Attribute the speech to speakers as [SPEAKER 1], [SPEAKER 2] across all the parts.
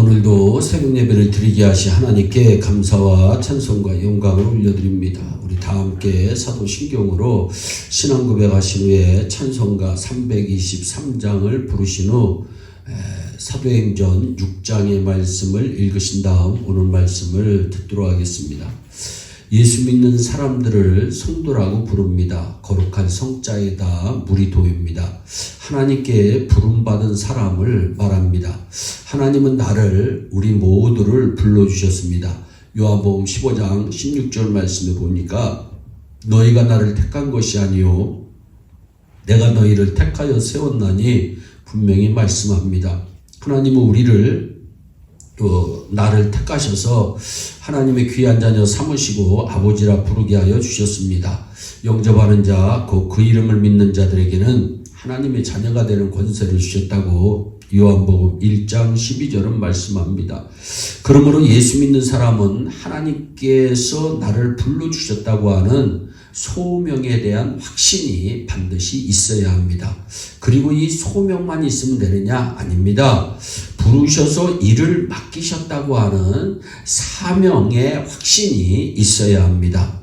[SPEAKER 1] 오늘도 새벽 예배를 드리게 하시 하나님께 감사와 찬송과 영광을 올려드립니다. 우리 다 함께 사도신경으로 신앙 고백하신 후에 찬송가 323장을 부르신 후 사도행전 6장의 말씀을 읽으신 다음 오늘 말씀을 듣도록 하겠습니다. 예수 믿는 사람들을 성도라고 부릅니다. 거룩한 성자에다 무리도입니다. 하나님께 부름받은 사람을 말합니다. 하나님은 나를, 우리 모두를 불러주셨습니다. 요한복음 15장 16절 말씀에 보니까 너희가 나를 택한 것이 아니요 내가 너희를 택하여 세웠나니 분명히 말씀합니다. 하나님은 우리를 나를 택하셔서 하나님의 귀한 자녀 삼으시고 아버지라 부르게 하여 주셨습니다. 영접하는 자, 그 이름을 믿는 자들에게는 하나님의 자녀가 되는 권세를 주셨다고 요한복음 1장 12절은 말씀합니다. 그러므로 예수 믿는 사람은 하나님께서 나를 불러주셨다고 하는 소명에 대한 확신이 반드시 있어야 합니다. 그리고 이 소명만 있으면 되느냐? 아닙니다. 부르셔서 일을 맡기셨다고 하는 사명의 확신이 있어야 합니다.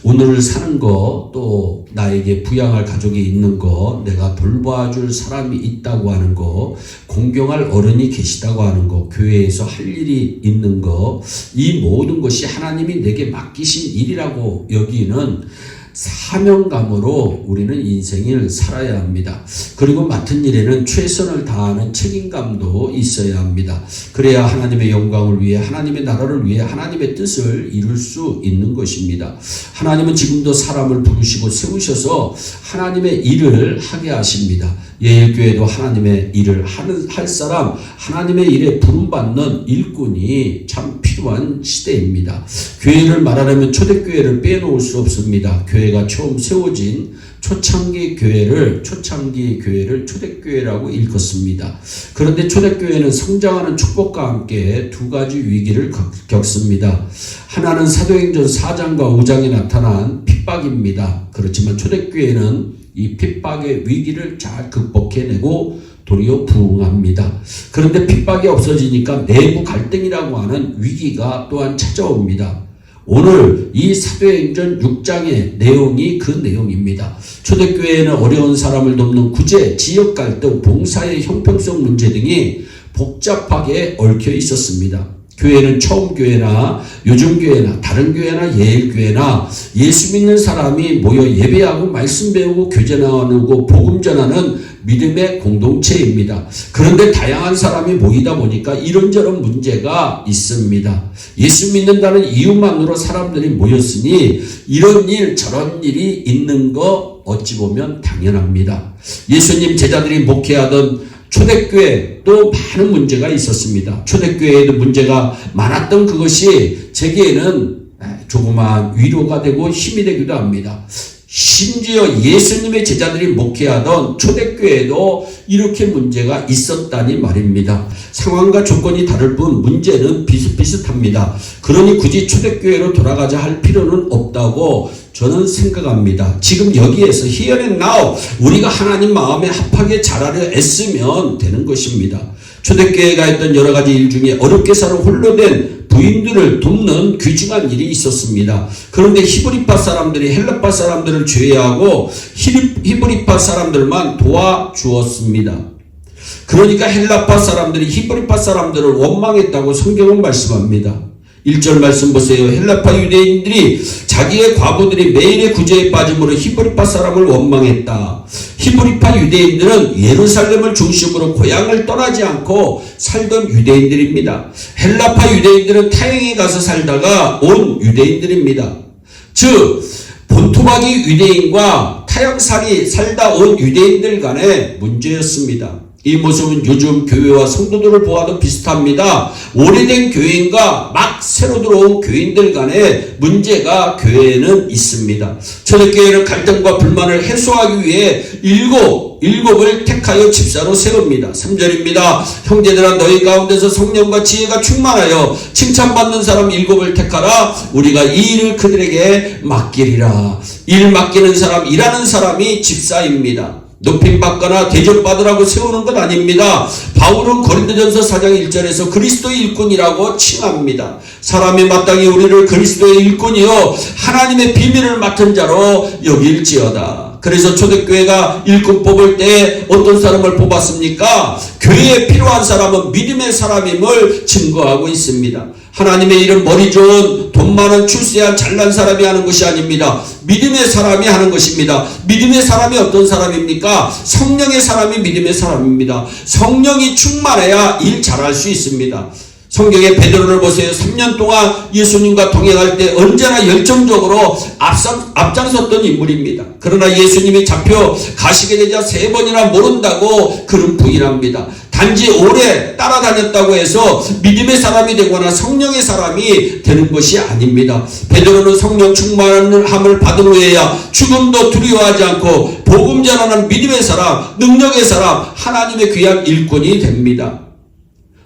[SPEAKER 1] 오늘을 사는 거, 또 나에게 부양할 가족이 있는 거, 내가 돌봐줄 사람이 있다고 하는 거, 공경할 어른이 계시다고 하는 거, 교회에서 할 일이 있는 거, 이 모든 것이 하나님이 내게 맡기신 일이라고 여기는 사명감으로 우리는 인생을 살아야 합니다. 그리고 맡은 일에는 최선을 다하는 책임감도 있어야 합니다. 그래야 하나님의 영광을 위해, 하나님의 나라를 위해 하나님의 뜻을 이룰 수 있는 것입니다. 하나님은 지금도 사람을 부르시고 세우셔서 하나님의 일을 하게 하십니다. 예일교회도 하나님의 일을 할 사람, 하나님의 일에 부름받는 일꾼이 참 필요한 시대입니다. 교회를 말하려면 초대교회를 빼놓을 수 없습니다. 교회가 처음 세워진 초창기 교회를 초대교회라고 일컫습니다. 그런데 초대교회는 성장하는 축복과 함께 두 가지 위기를 겪습니다. 하나는 사도행전 4장과 5장에 나타난 핍박입니다. 그렇지만 초대교회는 이 핍박의 위기를 잘 극복해내고 도리어 부흥합니다. 그런데 핍박이 없어지니까 내부 갈등이라고 하는 위기가 또한 찾아옵니다. 오늘 이 사도행전 6장의 내용이 그 내용입니다. 초대교회에는 어려운 사람을 돕는 구제, 지역 갈등, 봉사의 형평성 문제 등이 복잡하게 얽혀 있었습니다. 교회는 처음 교회나 요즘 교회나 다른 교회나 예일교회나 예수 믿는 사람이 모여 예배하고 말씀 배우고 교제 나누고 복음 전하는 믿음의 공동체입니다. 그런데 다양한 사람이 모이다 보니까 이런저런 문제가 있습니다. 예수 믿는다는 이유만으로 사람들이 모였으니 이런 일 저런 일이 있는 거 어찌 보면 당연합니다. 예수님 제자들이 목회하던 초대교회도 많은 문제가 있었습니다. 초대교회에도 문제가 많았던 그것이 제게는 조그마한 위로가 되고 힘이 되기도 합니다. 심지어 예수님의 제자들이 목회하던 초대교회도 이렇게 문제가 있었다니 말입니다. 상황과 조건이 다를 뿐 문제는 비슷비슷합니다. 그러니 굳이 초대교회로 돌아가자 할 필요는 없다고 저는 생각합니다. 지금 여기에서 here and now 우리가 하나님 마음에 합하게 자라려 애쓰면 되는 것입니다. 초대교회가 했던 여러 가지 일 중에 어렵게 살아 홀로 된 부인들을 돕는 귀중한 일이 있었습니다. 그런데 히브리파 사람들이 헬라파 사람들을 제외하고 히브리파 사람들만 도와주었습니다. 그러니까 헬라파 사람들이 히브리파 사람들을 원망했다고 성경은 말씀합니다. 1절 말씀 보세요. 헬라파 유대인들이 자기의 과부들이 매일의 구제에 빠짐으로 히브리파 사람을 원망했다. 히브리파 유대인들은 예루살렘을 중심으로 고향을 떠나지 않고 살던 유대인들입니다. 헬라파 유대인들은 타향에 가서 살다가 온 유대인들입니다. 즉 본토박이 유대인과 타향살이 살다 온 유대인들 간의 문제였습니다. 이 모습은 요즘 교회와 성도들을 보아도 비슷합니다. 오래된 교인과 막 새로 들어온 교인들 간의 문제가 교회에는 있습니다. 초대교회는 갈등과 불만을 해소하기 위해 일곱을 택하여 집사로 세웁니다. 3절입니다. 형제들아 너희 가운데서 성령과 지혜가 충만하여 칭찬받는 사람 7을 택하라. 우리가 이 일을 그들에게 맡기리라. 일 맡기는 사람, 일하는 사람이 집사입니다. 높임받거나 대접받으라고 세우는 것 아닙니다. 바울은 고린도전서 4장 1절에서 그리스도의 일꾼이라고 칭합니다. 사람이 마땅히 우리를 그리스도의 일꾼이요 하나님의 비밀을 맡은 자로 여길지어다. 그래서 초대교회가 일꾼 뽑을 때 어떤 사람을 뽑았습니까? 교회에 필요한 사람은 믿음의 사람임을 증거하고 있습니다. 하나님의 일은 머리 좋은 돈 많은 출세한 잘난 사람이 하는 것이 아닙니다. 믿음의 사람이 하는 것입니다. 믿음의 사람이 어떤 사람입니까? 성령의 사람이 믿음의 사람입니다. 성령이 충만해야 일 잘할 수 있습니다. 성경의 베드로를 보세요. 3년 동안 예수님과 동행할 때 언제나 열정적으로 앞장섰던 인물입니다. 그러나 예수님이 잡혀 가시게 되자 3번이나 모른다고 그는 부인합니다. 단지 오래 따라다녔다고 해서 믿음의 사람이 되거나 성령의 사람이 되는 것이 아닙니다. 베드로는 성령 충만함을 받은 후에야 죽음도 두려워하지 않고 복음 전하는 믿음의 사람, 능력의 사람, 하나님의 귀한 일꾼이 됩니다.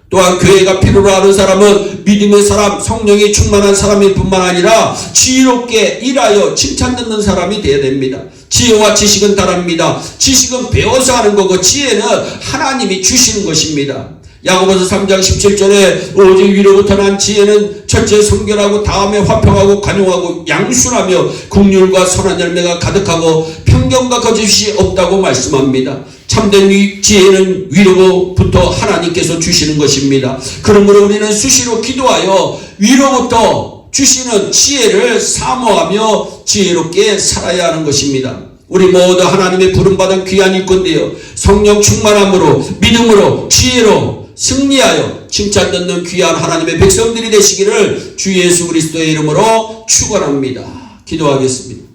[SPEAKER 1] 또한 교회가 필요로 하는 사람은 믿음의 사람, 성령이 충만한 사람일 뿐만 아니라 지혜롭게 일하여 칭찬 듣는 사람이 되어야 됩니다. 지혜와 지식은 다릅니다. 지식은 배워서 하는 거고 지혜는 하나님이 주시는 것입니다. 야고보서 3장 17절에 오직 위로부터 난 지혜는 첫째 성결하고 다음에 화평하고 관용하고 양순하며 긍휼과 선한 열매가 가득하고 편견과 거짓이 없다고 말씀합니다. 참된 지혜는 위로부터 하나님께서 주시는 것입니다. 그러므로 우리는 수시로 기도하여 위로부터 주시는 지혜를 사모하며 지혜롭게 살아야 하는 것입니다. 우리 모두 하나님의 부름받은 귀한 일꾼되어 성령 충만함으로 믿음으로 지혜로 승리하여 칭찬 듣는 귀한 하나님의 백성들이 되시기를 주 예수 그리스도의 이름으로 축원합니다. 기도하겠습니다.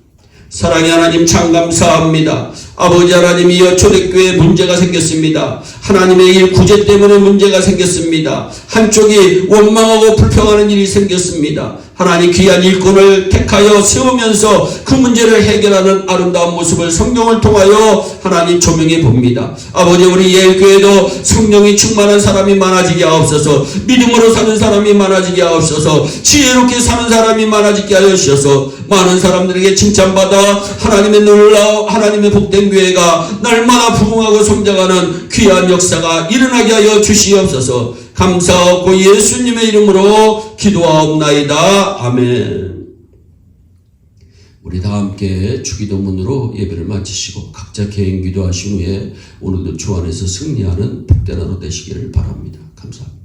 [SPEAKER 1] 사랑의 하나님 참 감사합니다. 아버지 하나님이여 초대교회에 문제가 생겼습니다. 하나님의 일 구제 때문에 문제가 생겼습니다. 한쪽이 원망하고 불평하는 일이 생겼습니다. 하나님 귀한 일꾼을 택하여 세우면서 그 문제를 해결하는 아름다운 모습을 성경을 통하여 하나님 조명해 봅니다. 아버지 우리 예일교회도 성령이 충만한 사람이 많아지게 하옵소서. 믿음으로 사는 사람이 많아지게 하옵소서. 지혜롭게 사는 사람이 많아지게 하여 주셔서 많은 사람들에게 칭찬받아 하나님의 놀라운 하나님의 복된 교회가 날마다 부흥하고 성장하는 귀한 역사가 일어나게 하여 주시옵소서. 감사하고 예수님의 이름으로 기도하옵나이다. 아멘. 우리 다 함께 주기도문으로 예배를 마치시고 각자 개인 기도하신 후에 오늘도 주 안에서 승리하는 복된 하루 되시기를 바랍니다. 감사합니다.